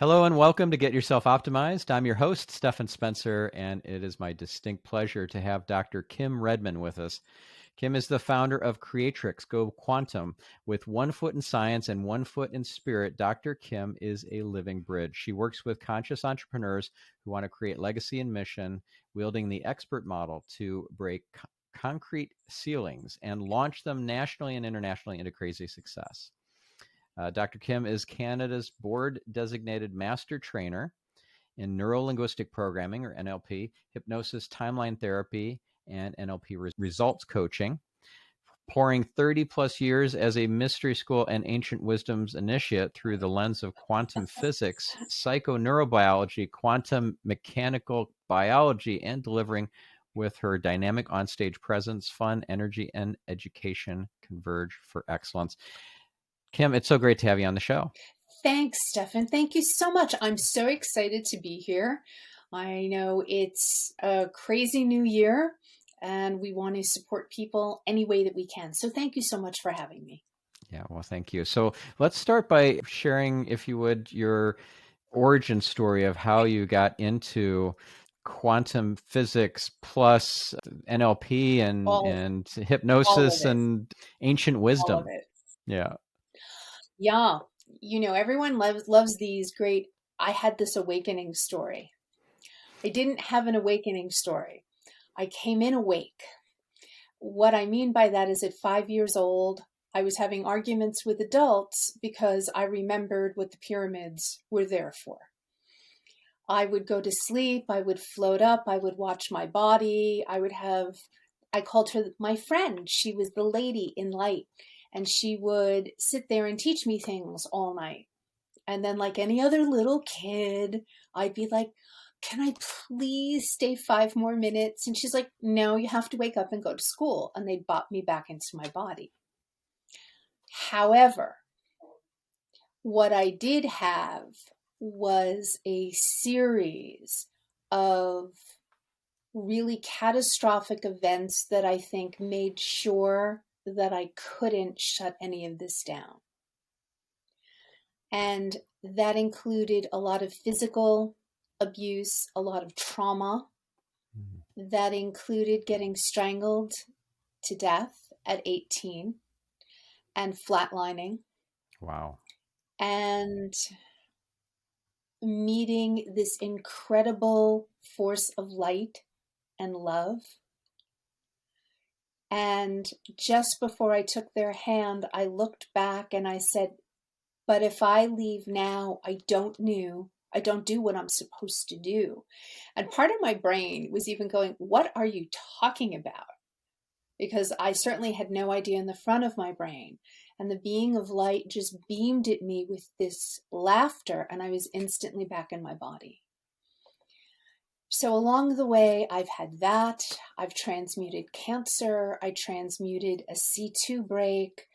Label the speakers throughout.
Speaker 1: Hello and welcome to Get Yourself Optimized. I'm your host, Stephan Spencer, and it is my distinct pleasure to have Dr. Kim Redman with us. Kim is the founder of Creatrix Go Quantum. With one foot in science and one foot in spirit, Dr. Kim is a living bridge. She works with conscious entrepreneurs who want to create legacy and mission, wielding the expert model to break concrete ceilings and launch them nationally and internationally into crazy success. Dr. Kim is Canada's board-designated master trainer in neuro-linguistic programming, or NLP, hypnosis, timeline therapy, and NLP results coaching. Pouring 30-plus years as a mystery school and ancient wisdoms initiate through the lens of quantum physics, psychoneurobiology, quantum mechanical biology, and delivering with her dynamic onstage presence, fun, energy, and education converge for excellence. Kim, it's so great to have you on the show.
Speaker 2: Thanks, Stephan. Thank you so much. I'm so excited to be here. I know it's a crazy new year and we want to support people any way that we can. So thank you so much for having me.
Speaker 1: Yeah, well, thank you. So let's start by sharing, if you would, your origin story of how you got into quantum physics plus NLP and hypnosis and ancient
Speaker 2: All of
Speaker 1: wisdom.
Speaker 2: it.
Speaker 1: Yeah.
Speaker 2: Yeah. Everyone loves these great, I had this awakening story. I didn't have an awakening story. I came in awake. What I mean by that is at 5 years old, I was having arguments with adults because I remembered what the pyramids were there for. I would go to sleep, I would float up, I would watch my body, I called her my friend. She was the lady in light, and she would sit there and teach me things all night. And then, like any other little kid, I'd be like, can I please stay 5 more minutes? And she's like, no, you have to wake up and go to school. And they'd bop me back into my body. However, what I did have was a series of really catastrophic events that I think made sure that I couldn't shut any of this down. And that included a lot of physical abuse, a lot of trauma. That included getting strangled to death at 18 and flatlining.
Speaker 1: Wow.
Speaker 2: And meeting this incredible force of light and love. And just before I took their hand, I looked back and I said, but if I leave now, I don't do what I'm supposed to do. And part of my brain was even going, what are you talking about? Because I certainly had no idea in the front of my brain. And the being of light just beamed at me with this laughter, and I was instantly back in my body. So along the way, I've had that. I've transmuted cancer. I transmuted a C2 break.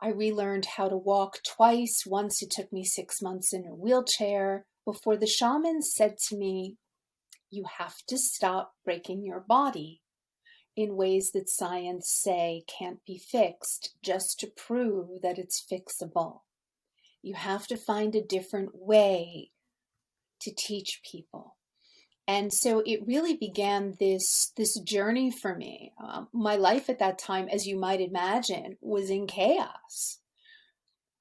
Speaker 2: I relearned how to walk twice. Once it took me 6 months in a wheelchair before the shaman said to me, you have to stop breaking your body in ways that science say can't be fixed just to prove that it's fixable. You have to find a different way to teach people. And so it really began this journey for me. My life at that time, as you might imagine, was in chaos.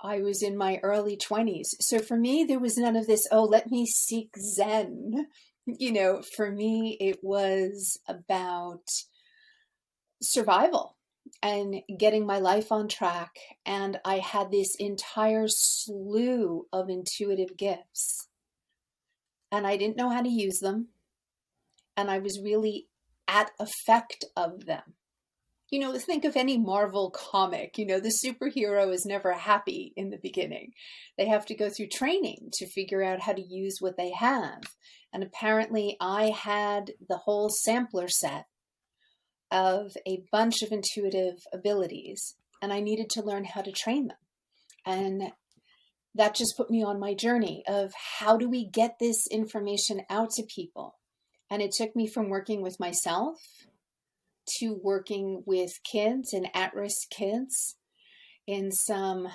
Speaker 2: I was in my early 20s. So for me, there was none of this, oh, let me seek Zen. For me, it was about survival and getting my life on track. And I had this entire slew of intuitive gifts. And I didn't know how to use them. And I was really at effect of them. Think of any Marvel comic. The superhero is never happy in the beginning. They have to go through training to figure out how to use what they have. And apparently I had the whole sampler set of a bunch of intuitive abilities, and I needed to learn how to train them. And that just put me on my journey of how do we get this information out to people? And it took me from working with myself to working with kids and at-risk kids in some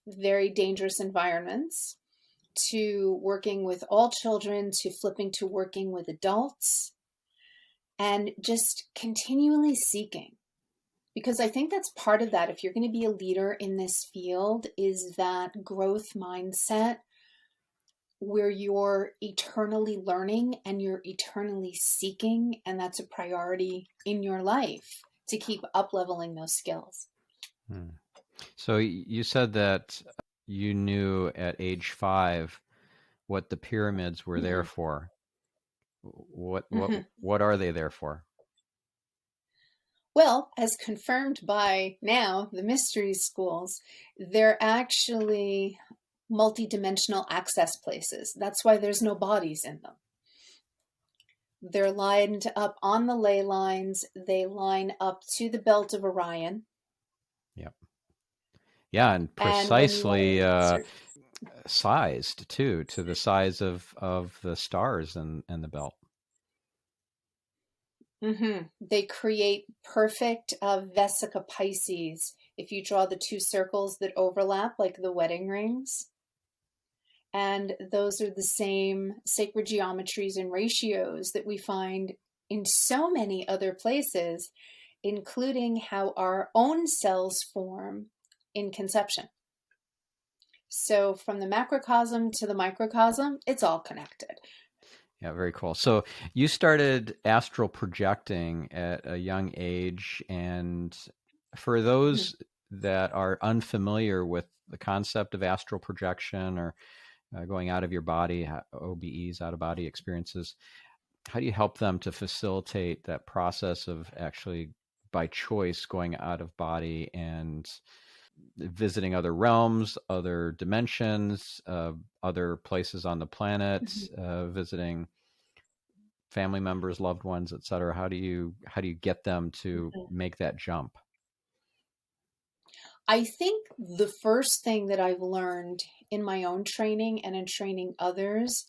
Speaker 2: very dangerous environments, to working with all children to flipping to working with adults, and just continually seeking. Because I think that's part of that. If you're going to be a leader in this field, is that growth mindset where you're eternally learning and you're eternally seeking, and that's a priority in your life to keep up leveling those skills.
Speaker 1: So you said that you knew at age 5 what the pyramids were there for. What are they there for?
Speaker 2: Well, as confirmed by now the mystery schools, they're actually multidimensional access places. That's why there's no bodies in them. They're lined up on the ley lines. They line up to the belt of Orion.
Speaker 1: Yep. Yeah, and precisely sized too, to the size of the stars and the belt.
Speaker 2: They create perfect Vesica Pisces. If you draw the two circles that overlap like the wedding rings, and those are the same sacred geometries and ratios that we find in so many other places, including how our own cells form in conception. So from the macrocosm to the microcosm, it's all connected.
Speaker 1: Yeah, very cool. So you started astral projecting at a young age, and for those that are unfamiliar with the concept of astral projection or going out of your body, OBEs, out of body experiences, how do you help them to facilitate that process of actually by choice going out of body and visiting other realms, other dimensions, other places on the planet, visiting family members, loved ones, etc.? How do you get them to make that jump?
Speaker 2: I think the first thing that I've learned in my own training and in training others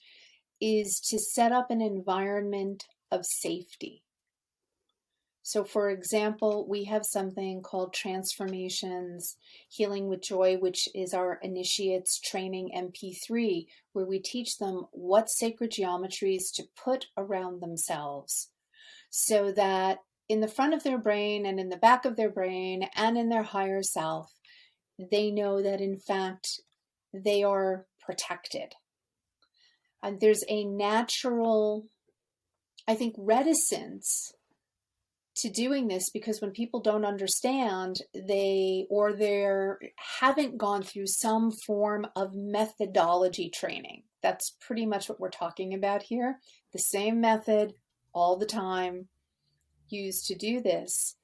Speaker 2: is to set up an environment of safety. So, for example, we have something called Transformations Healing with Joy, which is our initiates training MP3, where we teach them what sacred geometries to put around themselves so that in the front of their brain and in the back of their brain and in their higher self, they know that in fact they are protected. And there's a natural, I think, reticence to doing this because when people don't understand, they haven't gone through some form of methodology training. That's pretty much what we're talking about here. The same method all the time used to do this.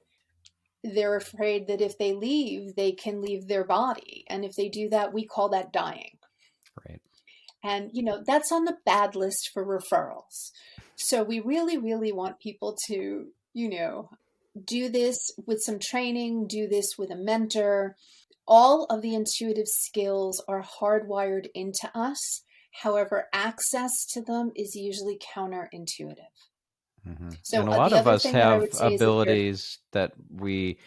Speaker 2: They're afraid that if they leave, they can leave their body. And if they do that, we call that dying.
Speaker 1: Right.
Speaker 2: And, that's on the bad list for referrals. So we really, really want people to, do this with some training, do this with a mentor. All of the intuitive skills are hardwired into us. However, access to them is usually counterintuitive. So
Speaker 1: and a lot
Speaker 2: the
Speaker 1: of
Speaker 2: other
Speaker 1: us
Speaker 2: thing that I would
Speaker 1: have
Speaker 2: say is
Speaker 1: abilities that we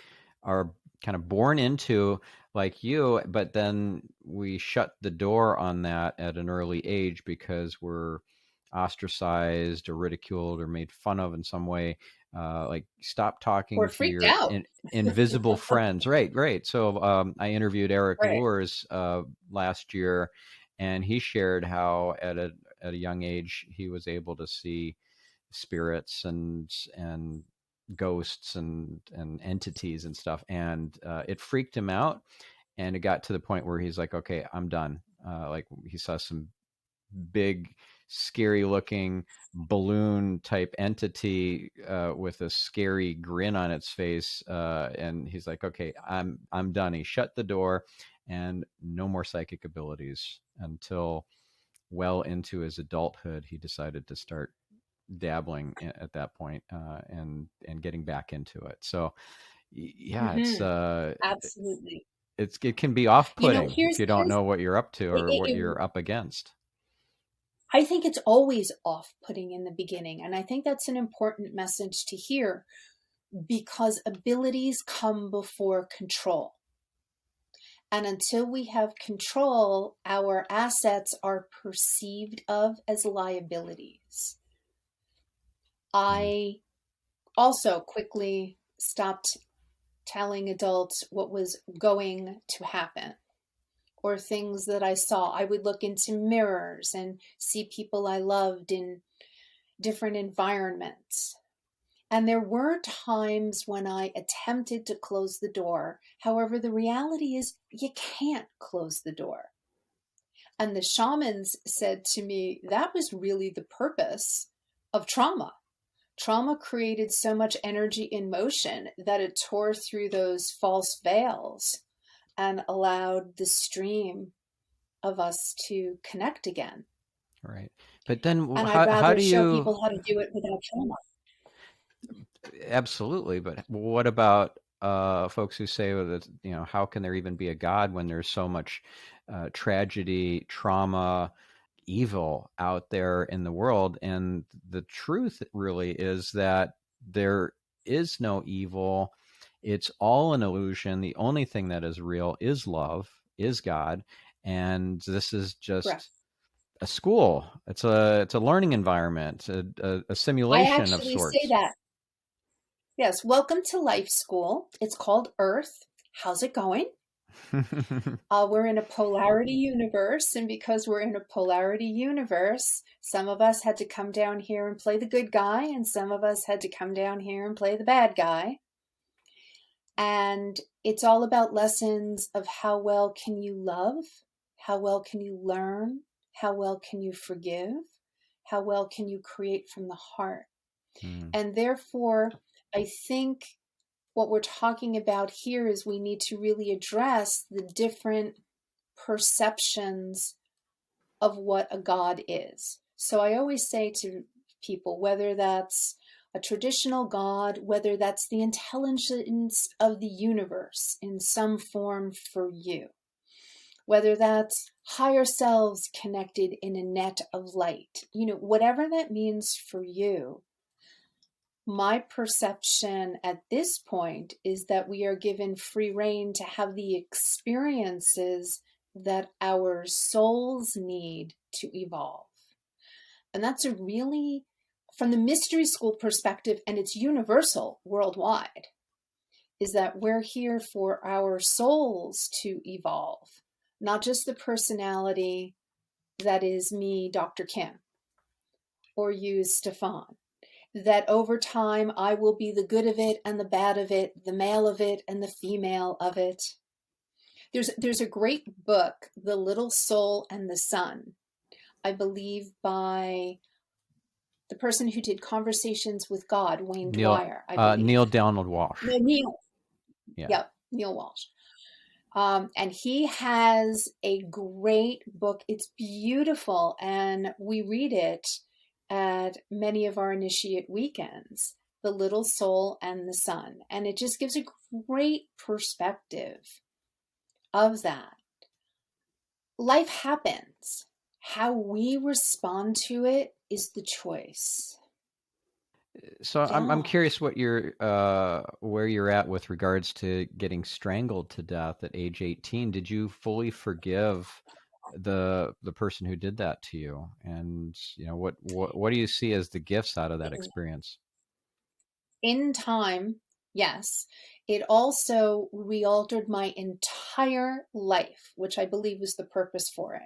Speaker 1: are kind of born into, like you, but then we shut the door on that at an early age because we're ostracized or ridiculed or made fun of in some way. Like, stop
Speaker 2: we're
Speaker 1: talking to
Speaker 2: freaked
Speaker 1: your
Speaker 2: out.
Speaker 1: invisible friends. Right. So I interviewed Eric
Speaker 2: Right.
Speaker 1: Lures last year, and he shared how at a young age he was able to see spirits and ghosts and entities and stuff, and it freaked him out, and it got to the point where he's like, okay, I'm done. Like, he saw some big scary looking balloon type entity with a scary grin on its face, and he's like, okay, I'm done. He shut the door, and no more psychic abilities until well into his adulthood. He decided to start dabbling at that point, and getting back into it. So yeah,
Speaker 2: Absolutely.
Speaker 1: it can be off-putting if
Speaker 2: Here's
Speaker 1: you don't know what you're up to or what
Speaker 2: it,
Speaker 1: you're up against.
Speaker 2: I think it's always off-putting in the beginning, and I think that's an important message to hear because abilities come before control. And until we have control, our assets are perceived of as liabilities. I also quickly stopped telling adults what was going to happen or things that I saw. I would look into mirrors and see people I loved in different environments. And there were times when I attempted to close the door. However, the reality is you can't close the door. And the shamans said to me, that was really the purpose of trauma. Trauma created so much energy in motion that it tore through those false veils and allowed the stream of us to connect again.
Speaker 1: Right. But then
Speaker 2: And I'd
Speaker 1: how
Speaker 2: rather
Speaker 1: do
Speaker 2: show
Speaker 1: you,
Speaker 2: people how to do it without trauma.
Speaker 1: absolutely, but what about folks who say that, how can there even be a God when there's so much tragedy, trauma, evil out there in the world? And the truth really is that there is no evil. It's all an illusion. The only thing that is real is love, is God. And this is
Speaker 2: Correct.
Speaker 1: just a school. It's a learning environment, a
Speaker 2: I
Speaker 1: simulation of
Speaker 2: actually say
Speaker 1: sorts.
Speaker 2: that. Yes. Welcome to life school. It's called Earth. How's it going? We're in a polarity universe, and because we're in a polarity universe, some of us had to come down here and play the good guy, and some of us had to come down here and play the bad guy. And it's all about lessons of how well can you love, how well can you learn, how well can you forgive, how well can you create from the heart. And therefore, I think what we're talking about here is we need to really address the different perceptions of what a God is. So I always say to people, whether that's a traditional God, whether that's the intelligence of the universe in some form for you, whether that's higher selves connected in a net of light, whatever that means for you, my perception at this point is that we are given free rein to have the experiences that our souls need to evolve. And that's a really, from the mystery school perspective, and it's universal worldwide, is that we're here for our souls to evolve, not just the personality that is me, Dr. Kim, or you, Stephan. That over time I will be the good of it and the bad of it, the male of it and the female of it. There's a great book, The Little Soul and the Sun, I believe by the person who did Conversations with God, Wayne Dwyer, I believe.
Speaker 1: Neil Donald Walsh.
Speaker 2: No, Neil.
Speaker 1: Yeah.
Speaker 2: Yep, Neil Walsh. And he has a great book. It's beautiful, and we read it at many of our initiate weekends, The Little Soul and the Sun. And it just gives a great perspective of that. Life happens. How we respond to it is the choice.
Speaker 1: So I'm curious what where you're at with regards to getting strangled to death at age 18. Did you fully forgive the person who did that to you? And what do you see as the gifts out of that experience?
Speaker 2: In time, yes. It also re-altered my entire life, which I believe was the purpose for it.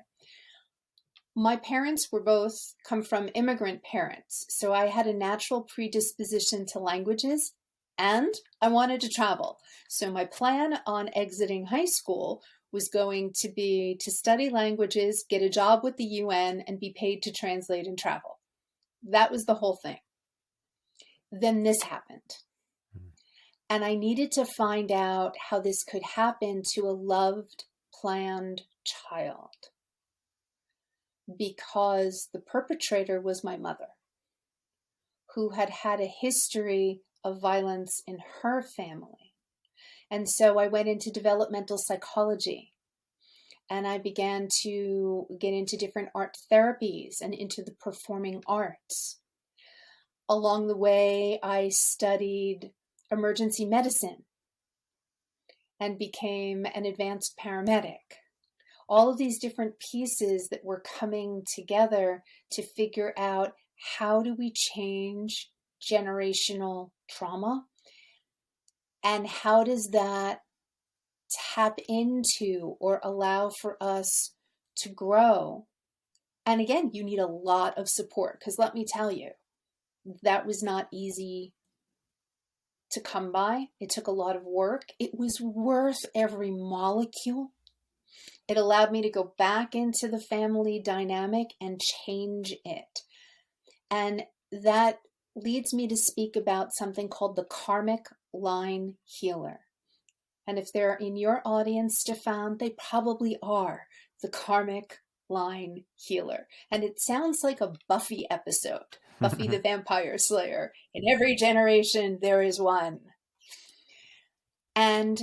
Speaker 2: My parents were both come from immigrant parents, so I had a natural predisposition to languages and I wanted to travel. So my plan on exiting high school was going to be to study languages, get a job with the UN, and be paid to translate and travel. That was the whole thing. Then this happened. And I needed to find out how this could happen to a loved, planned child. Because the perpetrator was my mother, who had had a history of violence in her family. And so I went into developmental psychology, and I began to get into different art therapies and into the performing arts. Along the way, I studied emergency medicine and became an advanced paramedic. All of these different pieces that were coming together to figure out, how do we change generational trauma? And how does that tap into or allow for us to grow? And again, you need a lot of support, because let me tell you, that was not easy to come by. It took a lot of work. It was worth every molecule. It allowed me to go back into the family dynamic and change it. And that leads me to speak about something called the karmic line healer. And if they're in your audience, Stephan, they probably are the karmic line healer. And it sounds like a Buffy episode, Buffy the Vampire Slayer. In every generation, there is one. And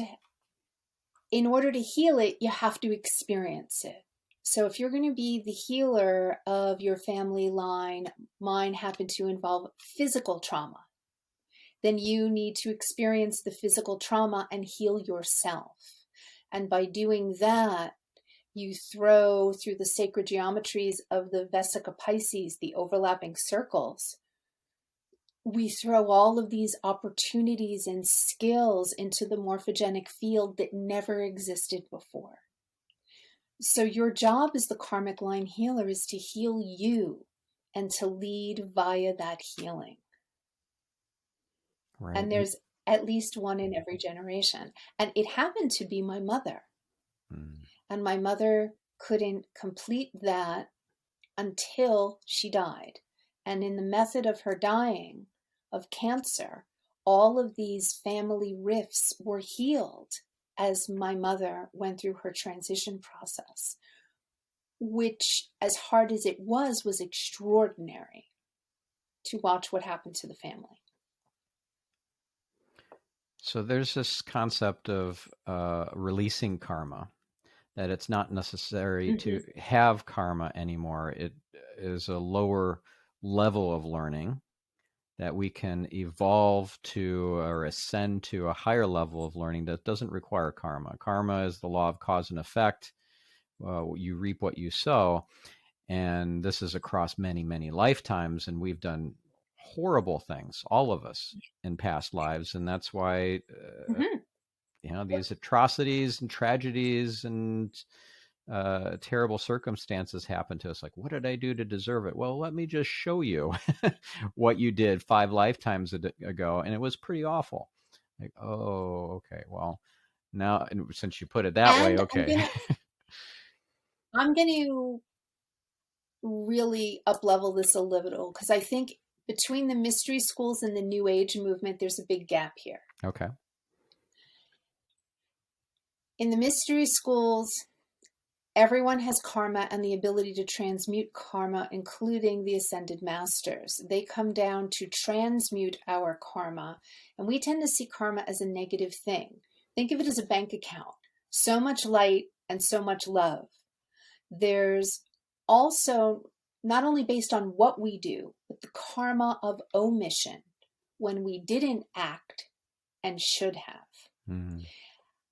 Speaker 2: in order to heal it, you have to experience it. So if you're going to be the healer of your family line, mine happened to involve physical trauma, then you need to experience the physical trauma and heal yourself. And by doing that, you throw through the sacred geometries of the Vesica Pisces, the overlapping circles. We throw all of these opportunities and skills into the morphogenic field that never existed before. So your job as the karmic line healer is to heal you and to lead via that healing.
Speaker 1: Right.
Speaker 2: And there's at least one in every generation. And it happened to be my mother. And my mother couldn't complete that until she died. And in the method of her dying of cancer, all of these family rifts were healed as my mother went through her transition process, which, as hard as it was extraordinary to watch what happened to the family.
Speaker 1: So there's this concept of releasing karma, that it's not necessary to have karma anymore. It is a lower level of learning that we can evolve to or ascend to a higher level of learning that doesn't require karma. Karma is the law of cause and effect. You reap what you sow. And this is across many, many lifetimes. And we've done horrible things, all of us, in past lives. And that's why, these atrocities and tragedies and terrible circumstances happen to us. Like, what did I do to deserve it? Well, let me just show you what you did 5 lifetimes ago. And it was pretty awful. Like, oh, okay. Well, now, and since you put it that way, okay.
Speaker 2: I'm going to really up-level this a little, because I think between the mystery schools and the New Age movement, there's a big gap here.
Speaker 1: Okay.
Speaker 2: In the mystery schools, everyone has karma and the ability to transmute karma, including the ascended masters. They come down to transmute our karma, and we tend to see karma as a negative thing. Think of it as a bank account. So much light and so much love. There's also, not only based on what we do, but the karma of omission when we didn't act and should have.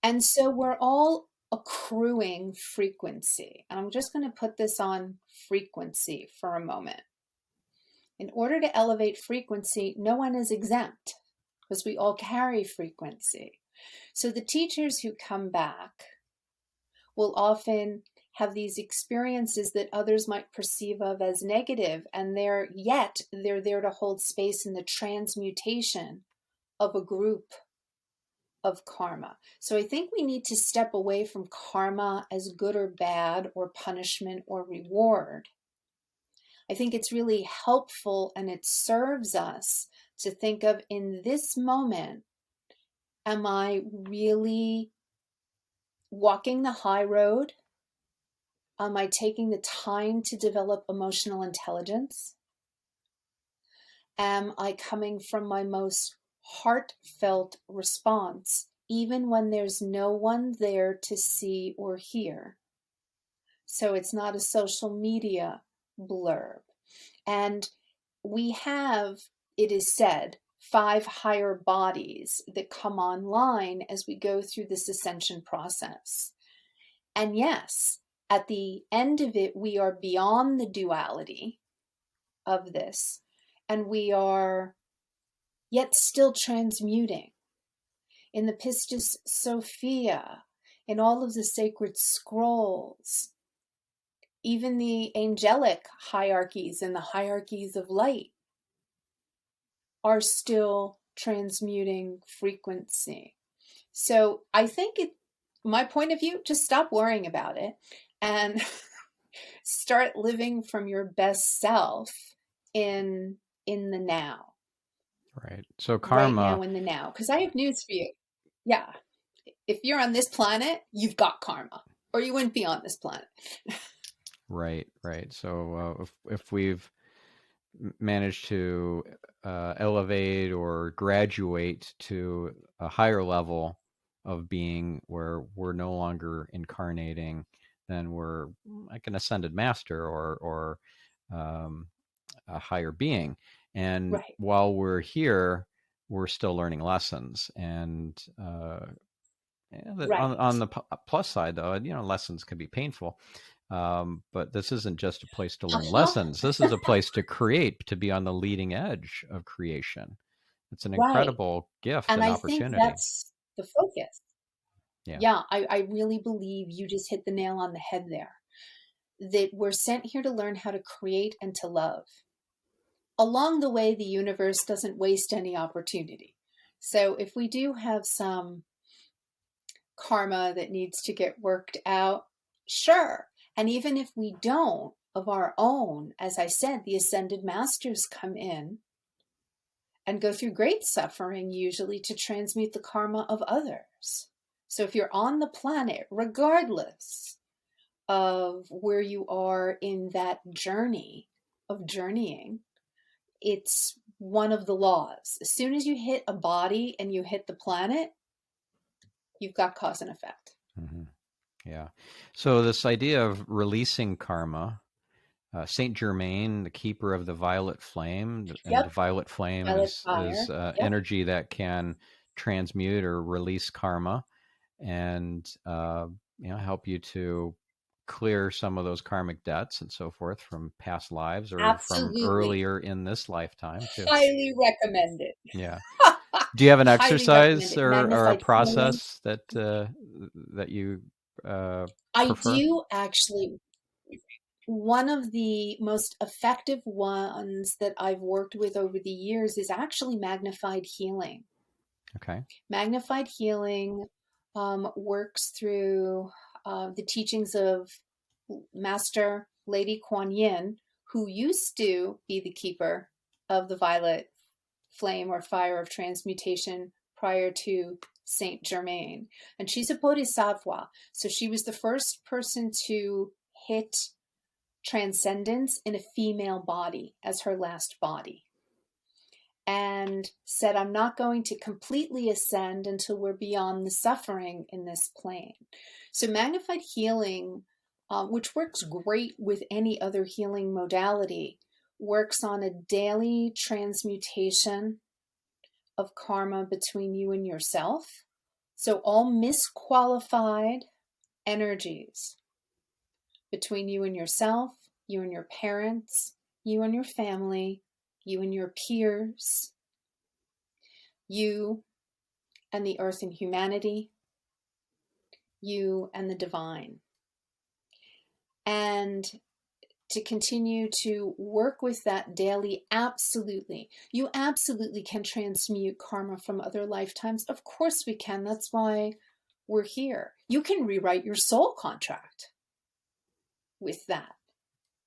Speaker 2: And so we're all accruing frequency. And I'm just going to put this on frequency for a moment. In order to elevate frequency, no one is exempt, because we all carry frequency. So the teachers who come back will often have these experiences that others might perceive of as negative, and they're there to hold space in the transmutation of a group of karma. So I think we need to step away from karma as good or bad, or punishment or reward. I think it's really helpful, and it serves us to think of, in this moment, am I really walking the high road? Am I taking the time to develop emotional intelligence? Am I coming from my most heartfelt response, even when there's no one there to see or hear? So it's not a social media blurb. And we have, it is said, 5 higher bodies that come online as we go through this ascension process. And yes, at the end of it, we are beyond the duality of this, and we are yet still transmuting. In the Pistis Sophia, in all of the sacred scrolls, even the angelic hierarchies and the hierarchies of light are still transmuting frequency. So I think my point of view, just stop worrying about it and start living from your best self in the now.
Speaker 1: Right. So
Speaker 2: Right now
Speaker 1: karma,
Speaker 2: in the now. Because I have news for you. Yeah. If you're on this planet, you've got karma, or you wouldn't be on this planet.
Speaker 1: right, right. So if we've managed to elevate or graduate to a higher level of being where we're no longer incarnating, then we're like an ascended master or a higher being. And
Speaker 2: Right.
Speaker 1: while we're here, we're still learning lessons. And
Speaker 2: Right.
Speaker 1: on the plus side, though, lessons can be painful. But this isn't just a place to learn
Speaker 2: Uh-huh.
Speaker 1: lessons. This is a place to create, to be on the leading edge of creation. It's an
Speaker 2: Right.
Speaker 1: incredible gift
Speaker 2: And
Speaker 1: and
Speaker 2: I think
Speaker 1: opportunity.
Speaker 2: that's the focus.
Speaker 1: Yeah.
Speaker 2: Yeah, I really believe you just hit the nail on the head there. That we're sent here to learn how to create and to love. Along the way, the universe doesn't waste any opportunity. So if we do have some karma that needs to get worked out, sure. And even if we don't, of our own, as I said, the ascended masters come in and go through great suffering, usually to transmute the karma of others. So if you're on the planet, regardless of where you are in that journey of journeying, it's one of the laws. As soon as you hit a body and you hit the planet, you've got cause and effect.
Speaker 1: Mm-hmm. Yeah. So this idea of releasing karma, Saint Germain, the keeper of the violet flame, and the
Speaker 2: Yep.
Speaker 1: violet flame
Speaker 2: Violet
Speaker 1: is
Speaker 2: fire. Yep.
Speaker 1: energy that can transmute or release karma, and help you to clear some of those karmic debts and so forth from past lives or from
Speaker 2: Absolutely.
Speaker 1: earlier in this lifetime too.
Speaker 2: Highly recommend it.
Speaker 1: Yeah. Do you have an
Speaker 2: Highly recommend
Speaker 1: exercise
Speaker 2: it.
Speaker 1: or a
Speaker 2: Magnified healing.
Speaker 1: process that you
Speaker 2: I
Speaker 1: prefer?
Speaker 2: do actually. One of the most effective ones that I've worked with over the years is actually magnified healing.
Speaker 1: Okay.
Speaker 2: Magnified healing works through the teachings of Master Lady Kuan Yin, who used to be the keeper of the violet flame or fire of transmutation prior to Saint Germain. And she's a bodhisattva. So she was the first person to hit transcendence in a female body as her last body, and said, I'm not going to completely ascend until we're beyond the suffering in this plane. So magnified healing, which works great with any other healing modality, works on a daily transmutation of karma between you and yourself. So all misqualified energies between you and yourself, you and your parents, you and your family, you and your peers, you and the earth and humanity, you and the divine. And to continue to work with that daily, absolutely. You absolutely can transmute karma from other lifetimes. Of course we can. That's why we're here. You can rewrite your soul contract with that.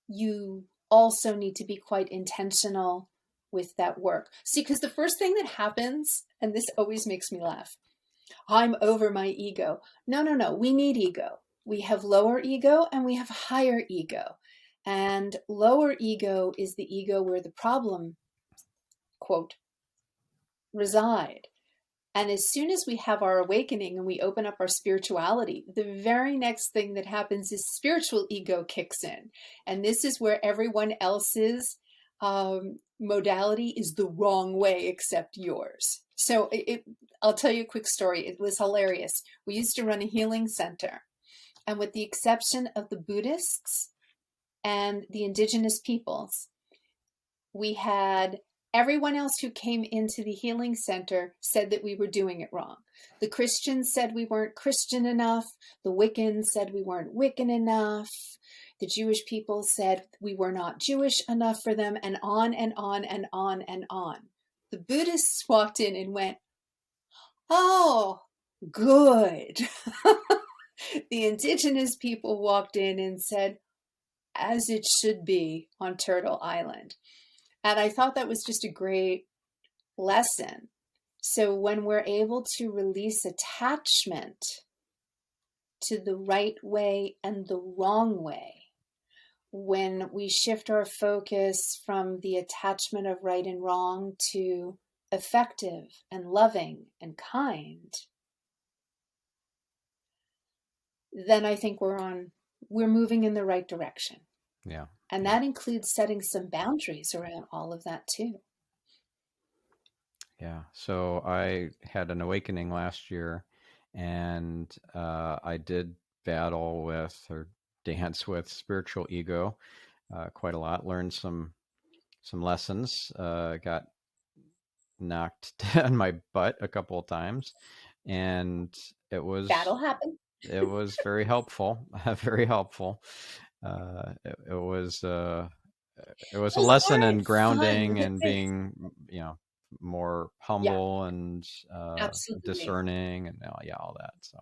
Speaker 2: You also need to be quite intentional with that work. See, because the first thing that happens, and this always makes me laugh, I'm over my ego. No. We need ego. We have lower ego and we have higher ego. And lower ego is the ego where the problem, quote, reside. And as soon as we have our awakening and we open up our spirituality, the very next thing that happens is spiritual ego kicks in. And this is where everyone else's modality is the wrong way except yours. So I'll tell you a quick story. It was hilarious. We used to run a healing center, and with the exception of the Buddhists and the indigenous peoples, we had everyone else who came into the healing center said that we were doing it wrong. The Christians said we weren't Christian enough. The Wiccans said we weren't Wiccan enough. The Jewish people said we were not Jewish enough for them, and on and on and on and on. The Buddhists walked in and went, oh, good. The indigenous people walked in and said, as it should be on Turtle Island. And I thought that was just a great lesson. So when we're able to release attachment to the right way and the wrong way, when we shift our focus from the attachment of right and wrong to effective and loving and kind, then I think we're moving in the right direction.
Speaker 1: Yeah.
Speaker 2: And that includes setting some boundaries around all of that too.
Speaker 1: Yeah. So I had an awakening last year, and I did battle with or dance with spiritual ego quite a lot. Learned some lessons. Got knocked on my butt a couple of times, and
Speaker 2: That'll happen.
Speaker 1: it was very helpful. Very helpful. It was a
Speaker 2: Those
Speaker 1: lesson in
Speaker 2: aren't fun.
Speaker 1: grounding and being, more
Speaker 2: Yeah,
Speaker 1: humble and
Speaker 2: absolutely.
Speaker 1: discerning and all that. So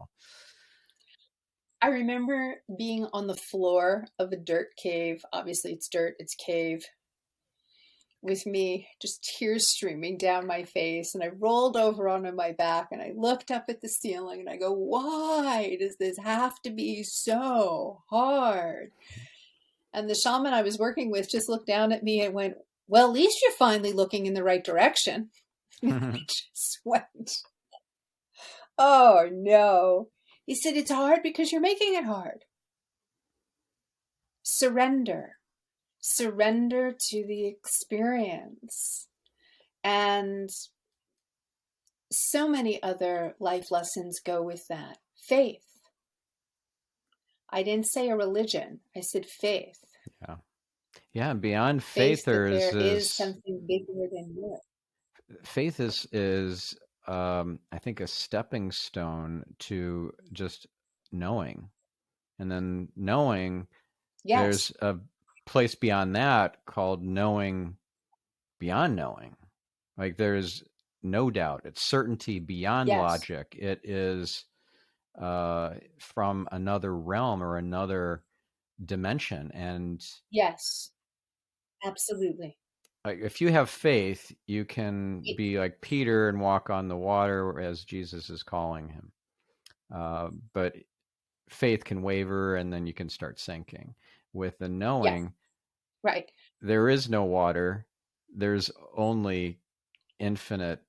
Speaker 2: I remember being on the floor of a dirt cave. Obviously, it's dirt, it's cave, with me, just tears streaming down my face. And I rolled over onto my back and I looked up at the ceiling and I go, why does this have to be so hard? And the shaman I was working with just looked down at me and went, well, at least you're finally looking in the right direction. I just went, oh no. He said, it's hard because you're making it hard. Surrender. Surrender to the experience. And so many other life lessons go with that. Faith. I didn't say a religion. I said faith.
Speaker 1: yeah, yeah. Beyond
Speaker 2: Faith
Speaker 1: faith,
Speaker 2: that there is something bigger than you.
Speaker 1: faith is I think a stepping stone to just knowing, and then knowing
Speaker 2: Yes.
Speaker 1: there's a place beyond that called knowing beyond knowing. Like there's no doubt. It's certainty beyond
Speaker 2: Yes.
Speaker 1: logic. It is from another realm or another dimension. And
Speaker 2: Yes. Absolutely.
Speaker 1: like, if you have faith, you can
Speaker 2: It,
Speaker 1: be like Peter and walk on the water as Jesus is calling him. But faith can waver, and then you can start sinking. With the
Speaker 2: yes.
Speaker 1: knowing,
Speaker 2: Right.
Speaker 1: there is no water. There's only infinite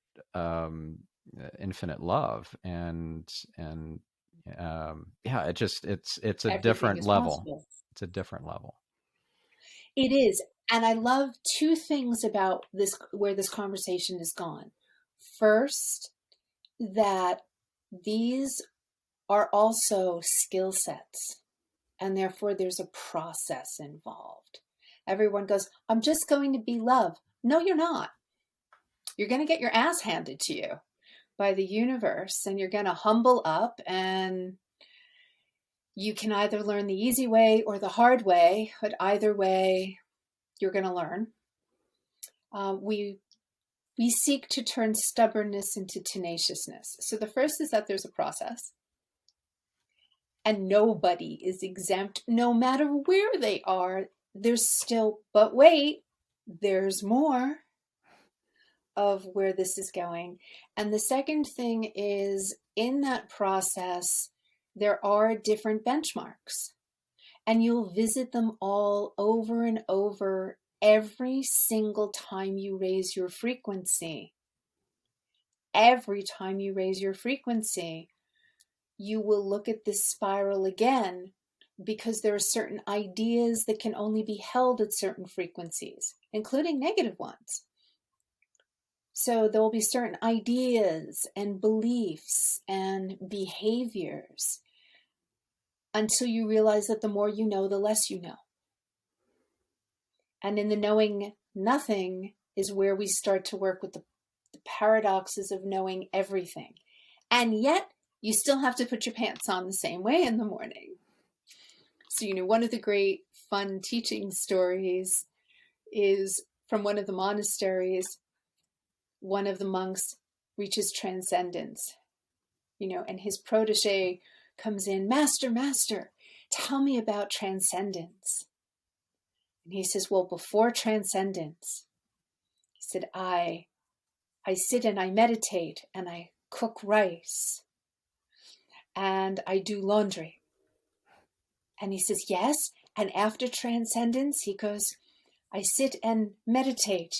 Speaker 1: infinite love, and yeah, it's a
Speaker 2: Everything
Speaker 1: different
Speaker 2: is
Speaker 1: level.
Speaker 2: possible.
Speaker 1: It's a different level.
Speaker 2: It is. And I love two things about this, where this conversation has gone. First, that these are also skill sets, and therefore there's a process involved. Everyone goes, I'm just going to be love. No, you're not. You're going to get your ass handed to you by the universe, and you're going to humble up, and you can either learn the easy way or the hard way, but either way, you're going to learn. We seek to turn stubbornness into tenaciousness. So the first is that there's a process, and nobody is exempt, no matter where they are. There's still, but wait, there's more of where this is going. And the second thing is, in that process, there are different benchmarks, and you'll visit them all over and over every single time you raise your frequency. Every time you raise your frequency, you will look at this spiral again, because there are certain ideas that can only be held at certain frequencies, including negative ones. So there will be certain ideas and beliefs and behaviors until you realize that the more you know, the less you know. And in the knowing nothing is where we start to work with the paradoxes of knowing everything. And yet you still have to put your pants on the same way in the morning. So, one of the great fun teaching stories is from one of the monasteries. One of the monks reaches transcendence, and his protege comes in, Master, tell me about transcendence. And he says, well, before transcendence, he said, I sit and I meditate and I cook rice and I do laundry. And he says, yes. And after transcendence, he goes, I sit and meditate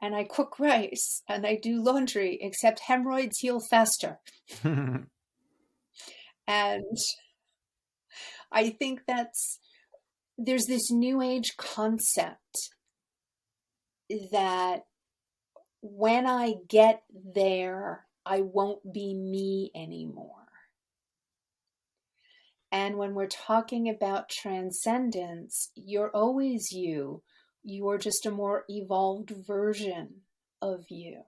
Speaker 2: and I cook rice and I do laundry, except hemorrhoids heal faster. And I think there's this new age concept that when I get there, I won't be me anymore. And when we're talking about transcendence, you're always you. You are just a more evolved version of you.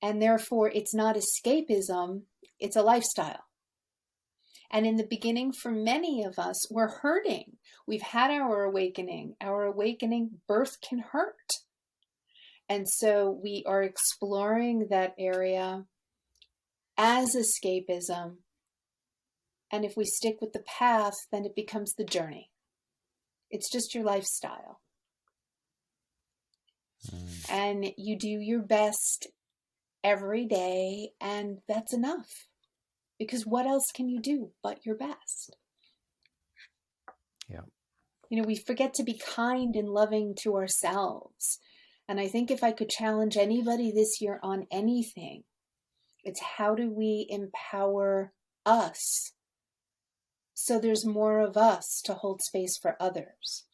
Speaker 2: And therefore, it's not escapism, it's a lifestyle. And in the beginning, for many of us, we're hurting. We've had our awakening. Our awakening, birth can hurt. And so we are exploring that area as escapism. And if we stick with the path, then it becomes the journey. It's just your lifestyle. And you do your best every day, and that's enough. Because what else can you do but your best?
Speaker 1: Yeah.
Speaker 2: We forget to be kind and loving to ourselves. And I think if I could challenge anybody this year on anything, it's how do we empower us so there's more of us to hold space for others.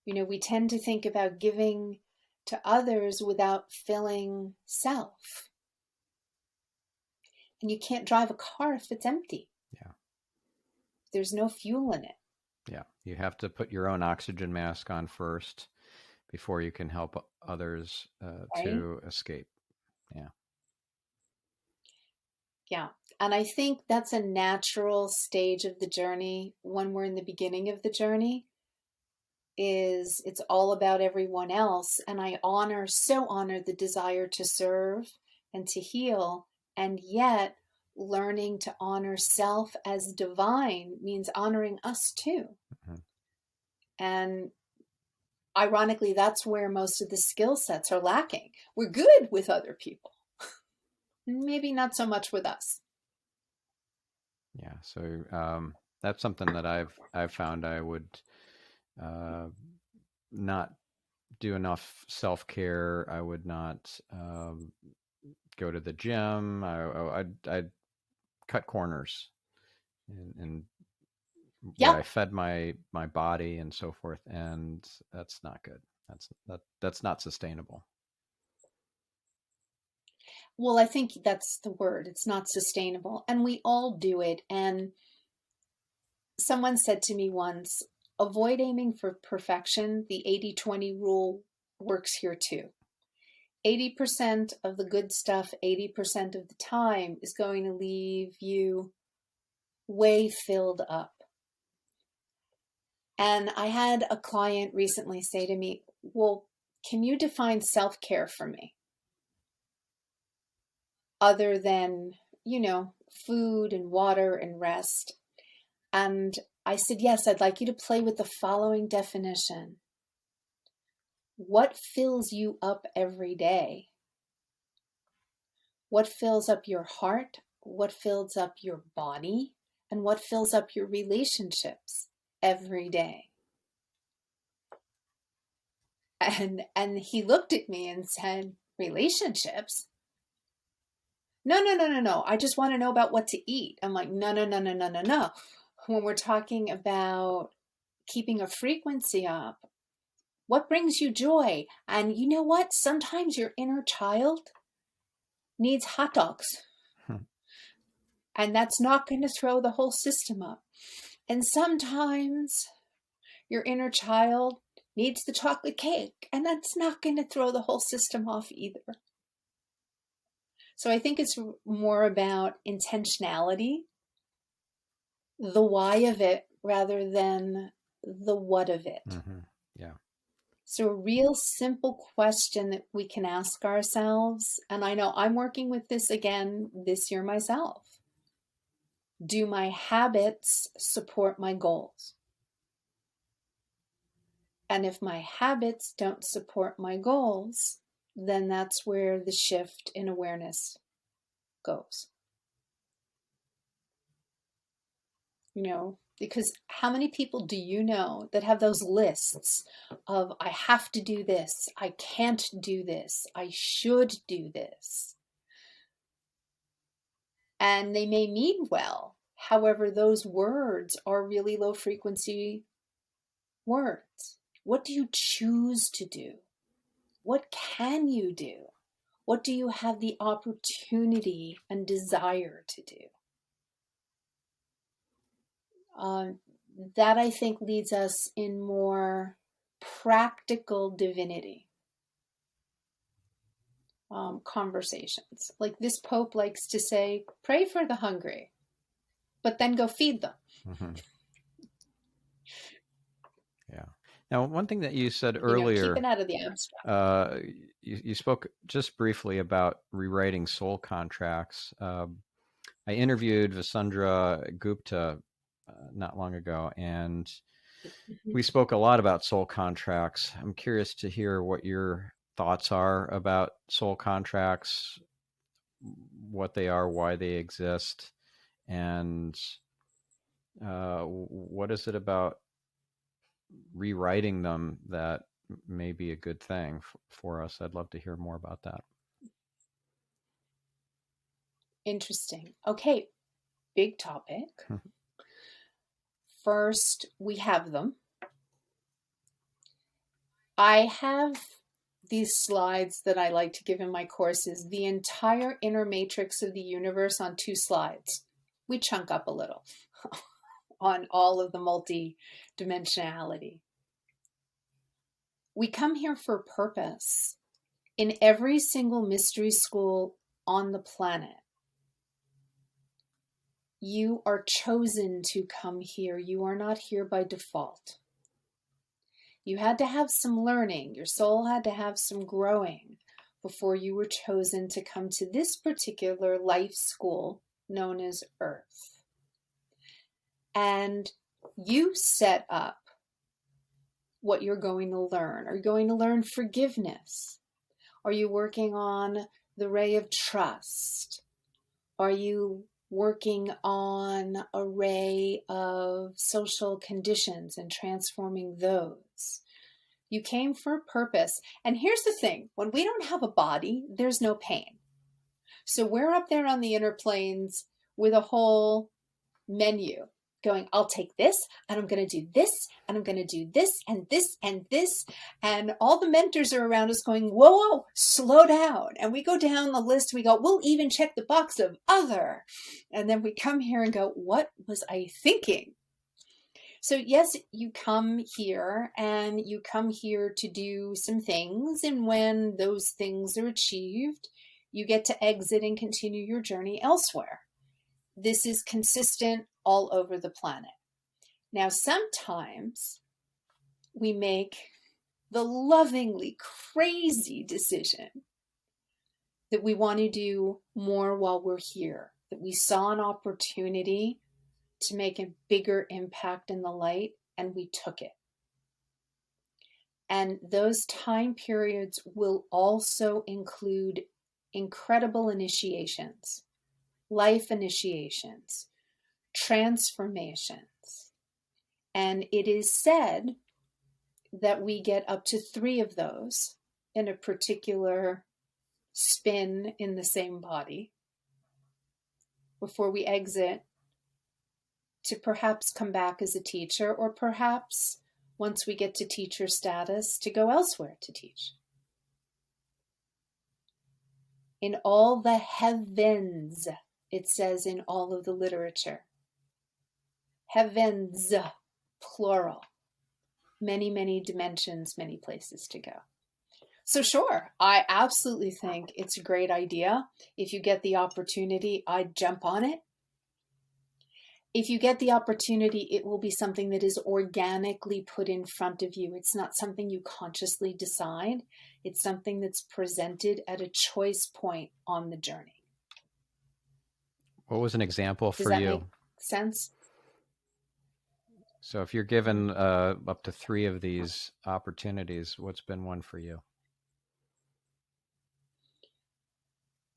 Speaker 2: We tend to think about giving to others without filling self. And you can't drive a car if it's empty.
Speaker 1: Yeah.
Speaker 2: There's no fuel in it.
Speaker 1: Yeah. You have to put your own oxygen mask on first before you can help others to escape. Yeah.
Speaker 2: Yeah. And I think that's a natural stage of the journey when we're in the beginning of the journey. It's all about everyone else. And I so honor the desire to serve and to heal. And yet learning to honor self as divine means honoring us too. Mm-hmm. And ironically, that's where most of the skill sets are lacking. We're good with other people. Maybe not so much with us.
Speaker 1: Yeah. So that's something that I've found I would not do enough self-care. I would not go to the gym. I'd cut corners and
Speaker 2: yeah.
Speaker 1: I fed my body and so forth, and that's not good. That's not sustainable.
Speaker 2: Well, I think that's the word. It's not sustainable, and we all do it. And someone said to me once, avoid aiming for perfection. The 80-20 rule works here too. 80% of the good stuff, 80% of the time is going to leave you way filled up. And I had a client recently say to me, well, can you define self-care for me? Other than, food and water and rest. And I said, yes, I'd like you to play with the following definition. What fills you up every day? What fills up your heart? What fills up your body? And what fills up your relationships every day? And he looked at me and said, relationships? no, no, no, no, no. I just want to know about what to eat. I'm like, no, no, no, no, no, no, no. When we're talking about keeping a frequency up, what brings you joy? And you know what? Sometimes your inner child needs hot dogs. And that's not going to throw the whole system up. And sometimes your inner child needs the chocolate cake, and that's not going to throw the whole system off either. So I think it's more about intentionality, the why of it, rather than the what of it.
Speaker 1: Mm-hmm. Yeah.
Speaker 2: So a real simple question that we can ask ourselves, and I know I'm working with this again this year myself. Do my habits support my goals? And if my habits don't support my goals, then that's where the shift in awareness goes. You know, because how many people do you know that have those lists of, I have to do this, I can't do this, I should do this? And they may mean well. However, those words are really low frequency words. What do you choose to do? What can you do? What do you have the opportunity and desire to do? That I think leads us in more practical divinity conversations. Like this Pope likes to say, pray for the hungry, but then go feed them.
Speaker 1: Mm-hmm. Yeah. Now, one thing that you said earlier,
Speaker 2: keep it out of the abstract.
Speaker 1: You spoke just briefly about rewriting soul contracts. I interviewed Vasundhara Gupta not long ago, and we spoke a lot about soul contracts. I'm curious to hear what your thoughts are about soul contracts, what they are, why they exist, and what is it about rewriting them that may be a good thing for us? I'd love to hear more about that.
Speaker 2: Interesting. Okay, big topic. First, we have them. I have these slides that I like to give in my courses, the entire inner matrix of the universe on 2 slides. We chunk up a little on all of the multi-dimensionality. We come here for purpose. In every single mystery school on the planet, you are chosen to come here. You are not here by default. You had to have some learning. Your soul had to have some growing before you were chosen to come to this particular life school known as Earth. And you set up what you're going to learn. Are you going to learn forgiveness? Are you working on the ray of trust? Are you working on a ray of social conditions and transforming those? You came for a purpose. And here's the thing, when we don't have a body, there's no pain. So we're up there on the inner planes with a whole menu going, I'll take this, and I'm going to do this, and I'm going to do this, and this, and this. And all the mentors are around us going, whoa, whoa, slow down. And we go down the list, we go, we'll even check the box of other. And then we come here and go, what was I thinking? So yes, you come here and you come here to do some things. And when those things are achieved, you get to exit and continue your journey elsewhere. This is consistent all over the planet. Now, sometimes we make the lovingly crazy decision that we want to do more while we're here, that we saw an opportunity to make a bigger impact in the light, and we took it. And those time periods will also include incredible initiations, life initiations, transformations. And it is said that we get up to 3 of those in a particular spin in the same body. before we exit to perhaps come back as a teacher, or perhaps once we get to teacher status to go elsewhere to teach. In all the heavens, it says in all of the literature. Heavens, plural. Many, many dimensions, many places to go. So sure, I absolutely think it's a great idea. If you get the opportunity, I'd jump on it. If you get the opportunity, it will be something that is organically put in front of you. It's not something you consciously decide. It's something that's presented at a choice point on the journey.
Speaker 1: What was an example
Speaker 2: Does
Speaker 1: for
Speaker 2: that
Speaker 1: you?
Speaker 2: make sense?
Speaker 1: So if you're given up to 3 of these opportunities, what's been one for you?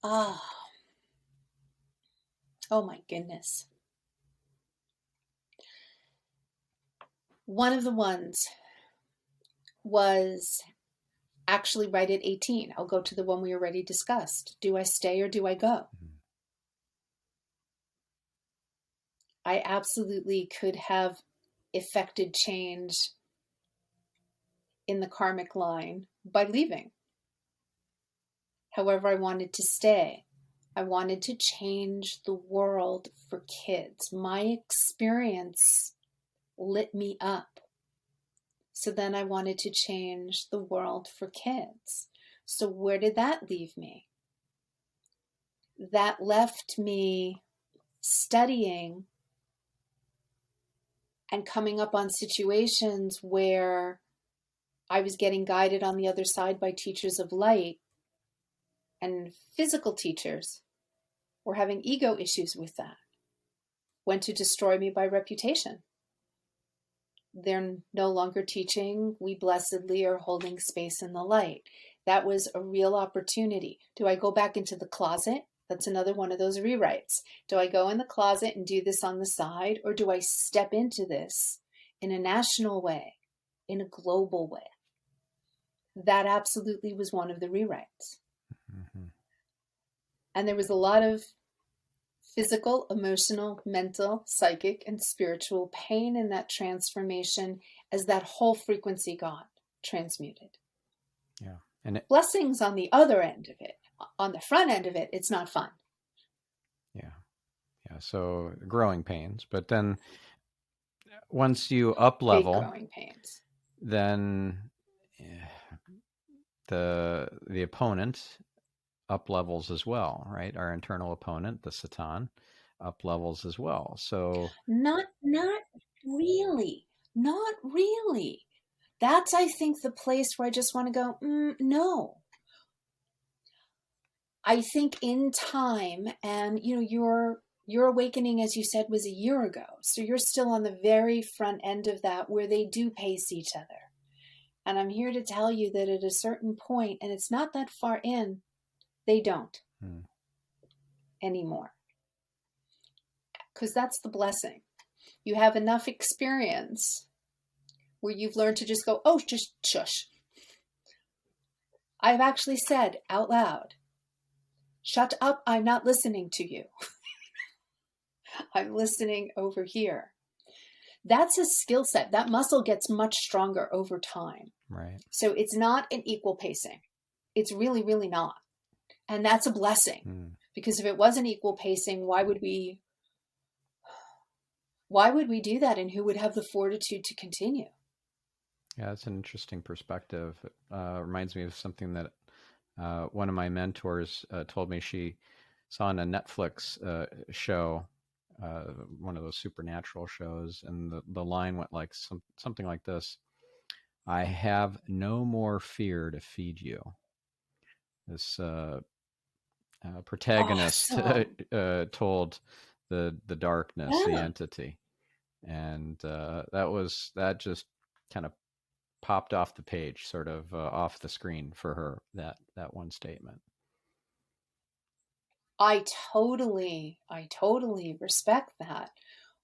Speaker 2: Oh my goodness. One of the ones was actually right at 18. I'll go to the one we already discussed. Do I stay or do I go? I absolutely could have effected change in the karmic line by leaving. However, I wanted to stay. I wanted to change the world for kids. My experience lit me up. So then I wanted to change the world for kids. So where did that leave me? That left me studying and coming up on situations where I was getting guided on the other side by teachers of light, and physical teachers were having ego issues with that, went to destroy me by reputation. They're no longer teaching. We blessedly are holding space in the light. That was a real opportunity. Do I go back into the closet? That's another one of those rewrites. Do I go in the closet and do this on the side, or do I step into this in a national way, in a global way? That absolutely was one of the rewrites. Mm-hmm. And there was a lot of physical, emotional, mental, psychic, and spiritual pain in that transformation as that whole frequency got transmuted.
Speaker 1: Yeah. And
Speaker 2: blessings on the other end of it. On the front end of it, it's not fun.
Speaker 1: Yeah. Yeah. So growing pains, but then once you up level,
Speaker 2: big growing pains,
Speaker 1: then the opponent up levels as well, right? Our internal opponent, the Satan, up levels as well. So
Speaker 2: not really. That's, I think, the place where I just want to go, no. I think in time, and your awakening, as you said, was a year ago. So you're still on the very front end of that, where they do pace each other. And I'm here to tell you that at a certain point, and it's not that far in, they don't anymore. Because that's the blessing. You have enough experience where you've learned to just go, oh, just shush. I've actually said out loud, shut up, I'm not listening to you. I'm listening over here. That's a skill set. That muscle gets much stronger over time.
Speaker 1: Right.
Speaker 2: So it's not an equal pacing. It's really, really not. And that's a blessing. Because if it was an equal pacing, why would we do that? And who would have the fortitude to continue?
Speaker 1: Yeah, that's an interesting perspective. It reminds me of something that one of my mentors told me. She saw on a Netflix show, one of those supernatural shows, and the line went like something like this: "I have no more fear to feed you." This protagonist told the darkness, the entity, and that just kind of popped off the page, sort of off the screen for her, that one statement.
Speaker 2: I totally respect that.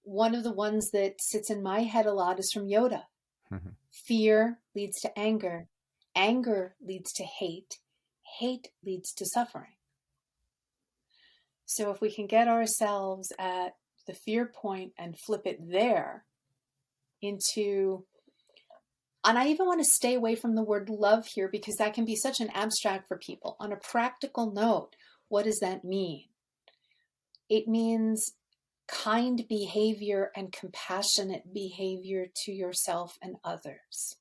Speaker 2: One of the ones that sits in my head a lot is from Yoda. Fear leads to anger. Anger leads to hate. Hate leads to suffering. So if we can get ourselves at the fear point and flip it there into, and I even want to stay away from the word love here because that can be such an abstract for people. On a practical note, what does that mean? It means kind behavior and compassionate behavior to yourself and others.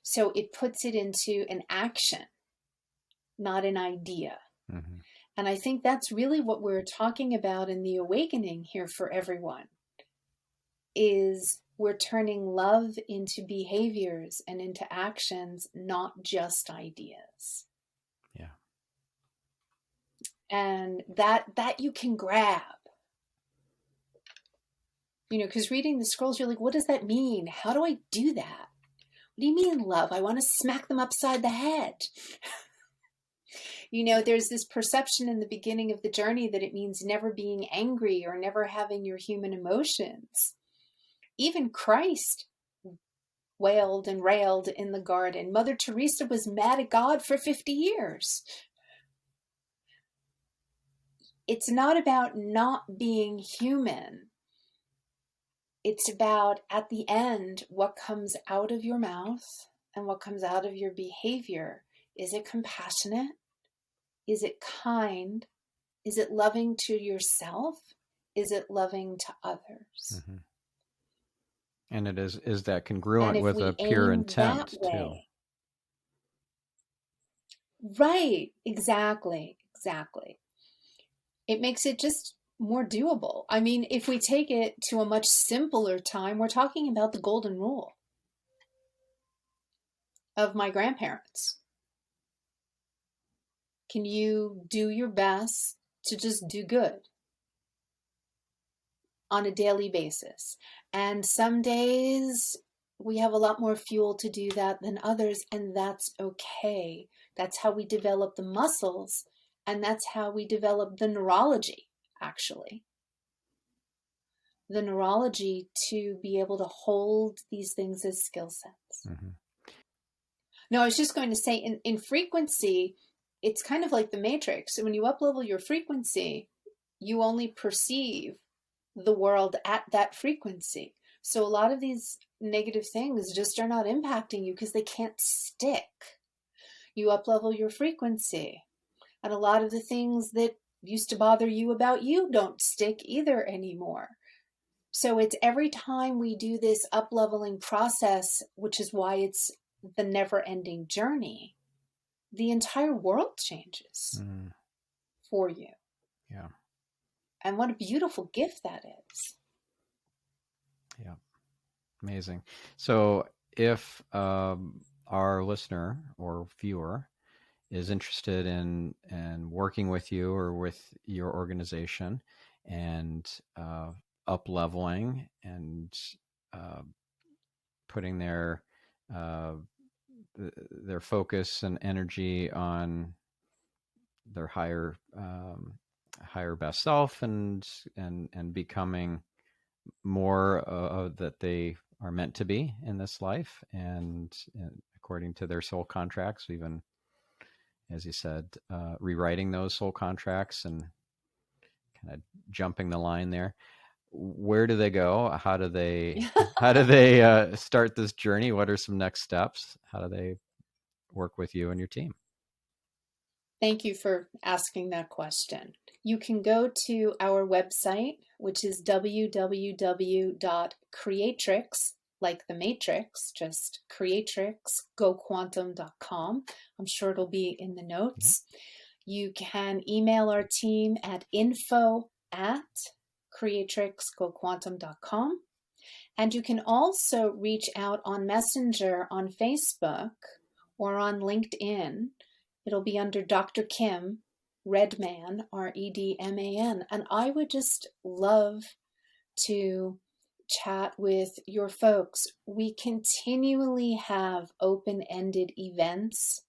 Speaker 2: So it puts it into an action, not an idea. Mm-hmm. And I think that's really what we're talking about in the awakening here for everyone, is we're turning love into behaviors and into actions, not just ideas.
Speaker 1: Yeah.
Speaker 2: And that you can grab. You know, because reading the scrolls, you're like, what does that mean? How do I do that? What do you mean, love? I want to smack them upside the head. You know, there's this perception in the beginning of the journey that it means never being angry or never having your human emotions. Even Christ wailed and railed in the garden. Mother Teresa was mad at God for 50 years. It's not about not being human. It's about, at the end, what comes out of your mouth and what comes out of your behavior. Is it compassionate? Is it kind? Is it loving to yourself? Is it loving to others?
Speaker 1: Mm-hmm. And it is that congruent with a pure intent too.
Speaker 2: Right, exactly. It makes it just more doable. I mean, if we take it to a much simpler time, we're talking about the golden rule of my grandparents. Can you do your best to just do good on a daily basis? And some days we have a lot more fuel to do that than others, and that's okay. That's how we develop the muscles, and that's how we develop the neurology, actually. The neurology to be able to hold these things as skill sets. Mm-hmm. No, I was just going to say, in frequency, it's kind of like the matrix. So when you up-level your frequency, you only perceive the world at that frequency. So a lot of these negative things just are not impacting you because they can't stick. You up-level your frequency, and a lot of the things that used to bother you about you don't stick either anymore. So it's every time we do this up-leveling process, which is why it's the never-ending journey, the entire world changes for you.
Speaker 1: Yeah.
Speaker 2: And what a beautiful gift that is.
Speaker 1: Yeah. Amazing. So if our listener or viewer is interested in working with you or with your organization and up-leveling and putting their focus and energy on their higher best self and becoming more that they are meant to be in this life and according to their soul contracts, even as you said, rewriting those soul contracts and kind of jumping the line there. Where do they go? How do they start this journey? What are some next steps? How do they work with you and your team?
Speaker 2: Thank you for asking that question. You can go to our website, which is www.creatrix, like the Matrix, just creatrixgoquantum.com. I'm sure it'll be in the notes. Yep. You can email our team at info@creatrixgoquantum.com. And you can also reach out on Messenger on Facebook or on LinkedIn. It'll be under Dr. Kim Redman, Redman. And I would just love to chat with your folks. We continually have open-ended events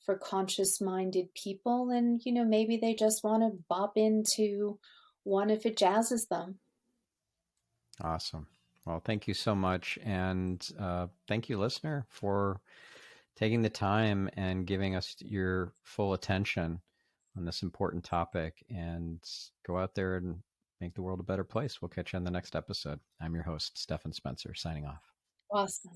Speaker 2: for conscious-minded people. And, you know, maybe they just want to bop into one if it jazzes them.
Speaker 1: Awesome. Well, thank you so much. And thank you, listener, for taking the time and giving us your full attention on this important topic and go out there and make the world a better place. We'll catch you on the next episode. I'm your host, Stephan Spencer, signing off.
Speaker 2: Awesome.